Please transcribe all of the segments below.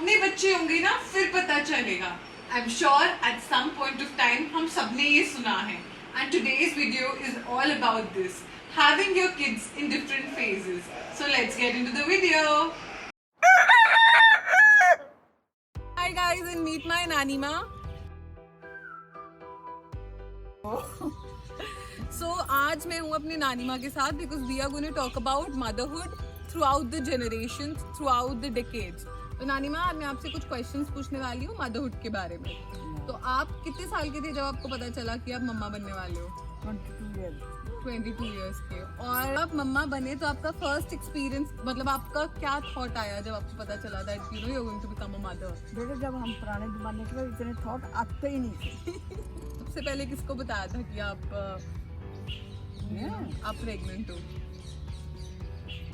अपने बच्चे होंगे ना फिर पता चलेगा. I'm sure at some point of time हम सबने ये सुना है. And today's video is all about this. Having your kids in different phases. So let's get into the video. Hi guys and meet my Nanima. So आज मैं हूँ अपने नानीमा के साथ because we are going to talk about motherhood throughout the generations, throughout the decades. तो नानीमा मैं आपसे कुछ questions पूछने वाली हूँ motherhood के बारे में. तो आप कितने साल के थे जब आपको पता चला कि आप मम्मा बनने वाले हो? 22 years के. और आप मम्मा बने तो आपका first experience मतलब आपका क्या thought आया जब आपको पता चला that you know you're going to become a mother? देखो जब हम पुराने जमाने के इतने थॉट आते ही नहीं थे. सबसे पहले किसको बताया था कि आप प्रेग्नेंट हो?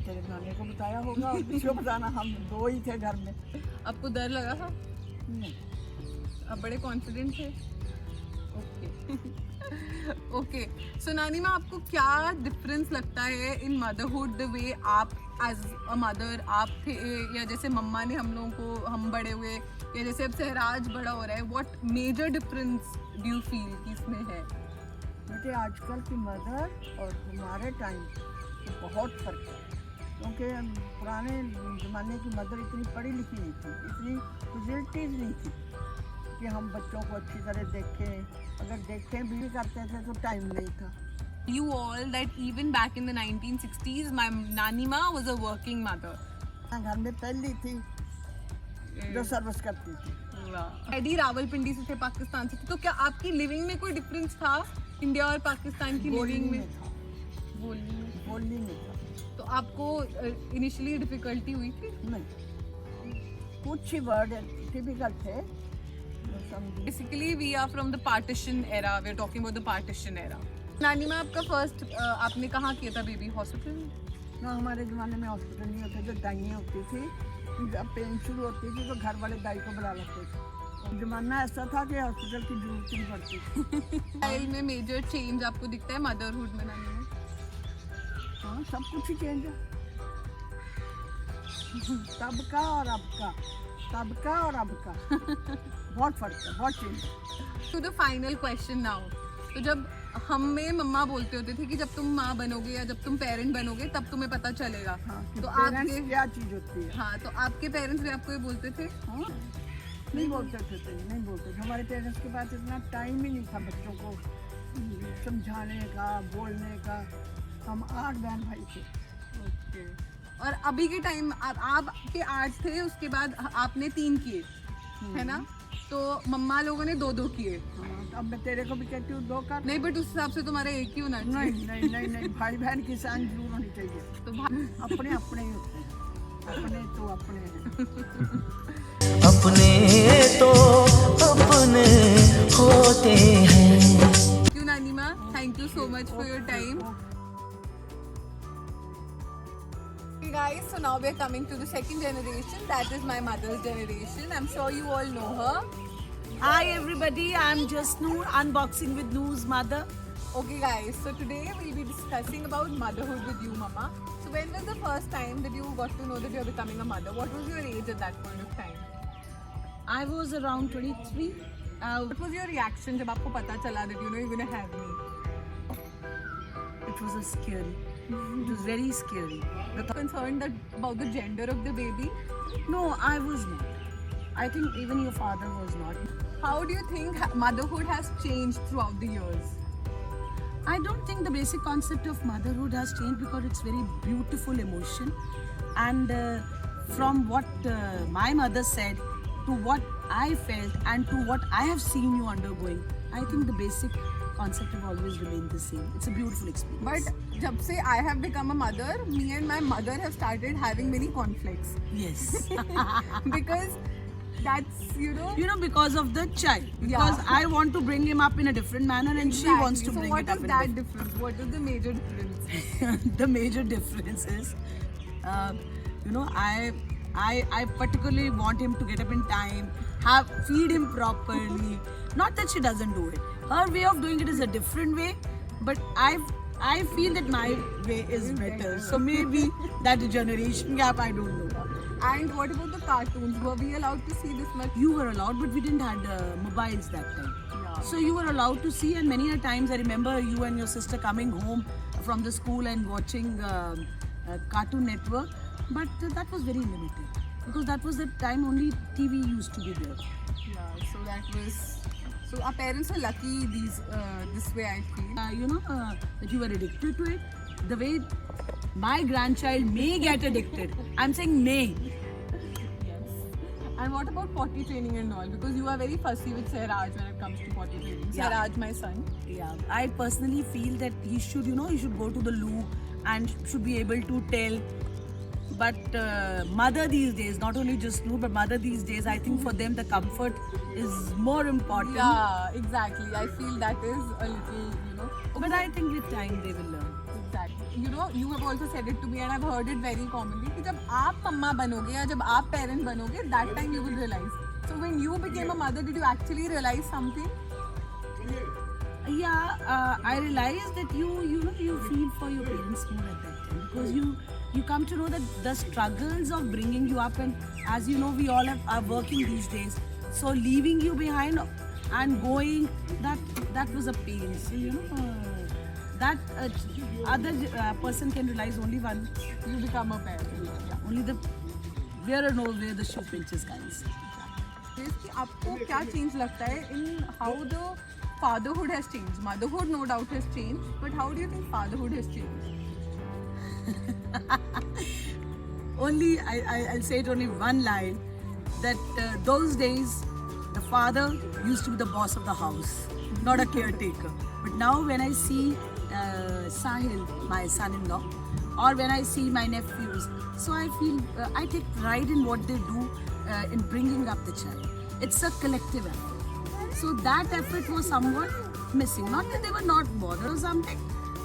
तेरे नानी को बताया होगा और किसी को बताना. हम दो ही थे घर में. आपको डर लगा था? नहीं. आप बड़े कॉन्फिडेंट थे? ओके. सो नानीमा आपको क्या डिफरेंस लगता है इन मदरहुड द वे आप एज अ मदर आप थे या जैसे मम्मा ने हम लोगों को हम बड़े हुए या जैसे अब सहराज बड़ा हो रहा है, what major difference do you feel कि इसमें है? बेटे आजकल की मदर और हमारे टाइम में बहुत फर्क है. क्योंकि पुराने ज़माने की मदर इतनी पढ़ी लिखी नहीं थी, इतनी फैसिलिटीज़ नहीं थी कि हम बच्चों को अच्छी तरह देखें. अगर देखें भी करते थे तो टाइम नहीं था. You all that even back in the 1960s my Nanima was a working mother. घर में पहली थी जो सर्विस करती थी. डैडी रावलपिंडी से थे, पाकिस्तान से थे. तो क्या आपकी लिविंग में कोई डिफरेंस था इंडिया और पाकिस्तान की लिविंग में? बोलनी नहीं था. तो आपको इनिशियली डिफिकल्टी हुई थी? नहीं, कुछ ही वर्ड टिपिकल थे. Basically we are from the partition era. We are talking about the partition era. नानीमा आपका फर्स्ट आपने कहाँ किया था बेबी? हॉस्पिटल? ना, हमारे ज़माने में हॉस्पिटल नहीं होते थे. दाइयाँ होती थी. जब पेन शुरू होती थी तो घर वाले दाई को बुला लेते थे. ज़माना ऐसा था कि हॉस्पिटल की जरूरत नहीं पड़ती थी. स्टाइल में मेजर चेंज आपको दिखता है मदरहुड में नानीमा? हाँ, सब कुछ ही चेंज है. तब का और अब का, तब का और अब का बहुत फर्क है, बहुत चेंज है. To the final question now. तो जब हमें मम्मा बोलते होते थे कि जब तुम माँ बनोगे या जब तुम पेरेंट बनोगे तब तुम्हें पता चलेगा. हाँ, तो आपके क्या चीज़ होती है. हाँ, तो आपके पेरेंट्स भी आपको ये बोलते थे? हाँ, नहीं बोलते थे. नहीं बोलते थे. हमारे पेरेंट्स के पास इतना टाइम ही नहीं था बच्चों को समझाने का, बोलने का. हम 8 बहन भाई थे. ओके. और अभी के टाइम आपके 8 थे, उसके बाद आपने 3 किए है ना? तो मम्मा लोगों ने 2 किए. अब मैं तेरे को भी कहती हूँ 2 कर. नहीं, बट उस हिसाब से तुम्हारा एक ही होना चाहिए. नहीं, भाई बहन की शान जरूर होनी चाहिए. तो अपने अपने ही होते हैं. अपने तो अपने हैं. अपने तो अपने होते हैं. क्यों नानीमा, thank you so much for your time. Guys, so now we are coming to the second generation. That is my mother's generation. I'm sure you all know her. Hi everybody, I'm just Noor, unboxing with Noor's mother. Okay guys, so today we'll be discussing about motherhood with you, Mama. So when was the first time that you got to know that you're becoming a mother? What was your age at that point of time? I was around 23. What was your reaction जब आपको पता चला that you know you're gonna have me? It was scary. It was very scary. Concerned about the gender of the baby? No, I was not. I think even your father was not. How do you think motherhood has changed throughout the years? I don't think the basic concept of motherhood has changed because it's very beautiful emotion. And from what my mother said to what I felt and to what I have seen you undergoing, I think the basic concept have always remained the same. It's a beautiful experience. But जब से I have become a mother, me and my mother have started having many conflicts. Yes. Because that's, you know, because of the child. Because I want to bring him up in a different manner and she wants to bring it up in a different. So what is that difference? What is the major difference? The major difference is, I particularly want him to get up in time, feed him properly. Not that she doesn't do it. Her way of doing it is a different way, but I feel that my way is better. So maybe that generation gap, I don't know. And what about the cartoons? Were we allowed to see this much? You were allowed, but we didn't had mobiles that time. Yeah. So you were allowed to see, and many a times I remember you and your sister coming home from the school and watching Cartoon Network. But that was very limited because that was the time only TV used to be there. Yeah, so that was. So our parents are lucky this way, I feel. That you were addicted to it. The way my grandchild may get addicted. I'm saying may. Yes. And what about potty training and all? Because you are very fussy with Sairaj when it comes to potty training. Yeah. Sairaj, my son. Yeah, I personally feel that he should, he should go to the loo and should be able to tell. But mother these days, not only just loo, but mother these days, I think for them the comfort is more important. Yeah, exactly. I feel that is a little, But I think with time they will learn. Exactly. You have also said it to me and I've heard it very commonly कि जब आप मम्मा बनोगे या जब आप parent बनोगे, that time you will realize. So when you became a mother, did you actually realize something? Yeah, I realized that you feel for your parents more at that time because you come to know that the struggles of bringing you up, and as you know, we all are working these days. So leaving you behind and going, that was a pain. So that other person can realize only when You become a parent. yeah, only the wearer knows where the shoe pinches, guys. कि आपको क्या change लगता है in how the fatherhood has changed? Motherhood no doubt has changed, but how do you think fatherhood has changed? Only I'll say it only one line, that those days the father used to be the boss of the house, not a caretaker. But now when I see Sahil, my son-in-law, or when I see my nephews, so I feel I take pride in what they do in bringing up the child. It's a collective effort. So that effort was somewhat missing. Not that they were not bothered or something,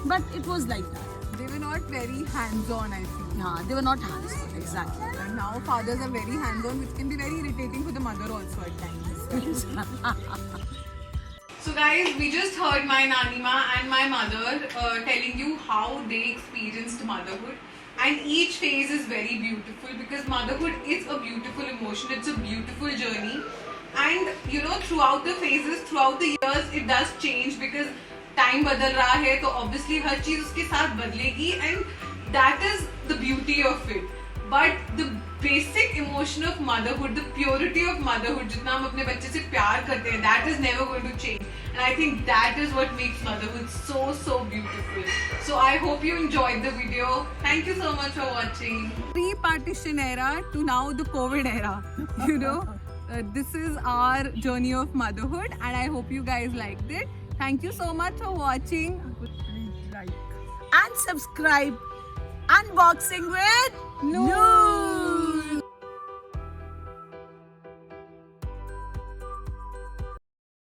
but it was like that. They were not very hands-on, I feel. Yeah, they were not hands-on, exactly. And now fathers are very hands-on, which can be very irritating for the mother also at times. So guys, we just heard my Nanima and my mother telling you how they experienced motherhood. And each phase is very beautiful because motherhood is a beautiful emotion, it's a beautiful journey. And throughout the phases, throughout the years, it does change because time बदल रहा है तो obviously हर चीज उसके साथ बदलेगी, and that is the beauty of it. But the basic emotion of motherhood, the purity of motherhood, जितना हम अपने बच्चे से प्यार करते हैं, that is never going to change. And I think that is what makes motherhood so beautiful. So I hope you enjoyed the video. Thank you so much for watching. Pre-partition era to now the COVID era. This is our journey of motherhood, and I hope you guys liked it. Thank you so much for watching. Please like. And subscribe. Unboxing with Noor.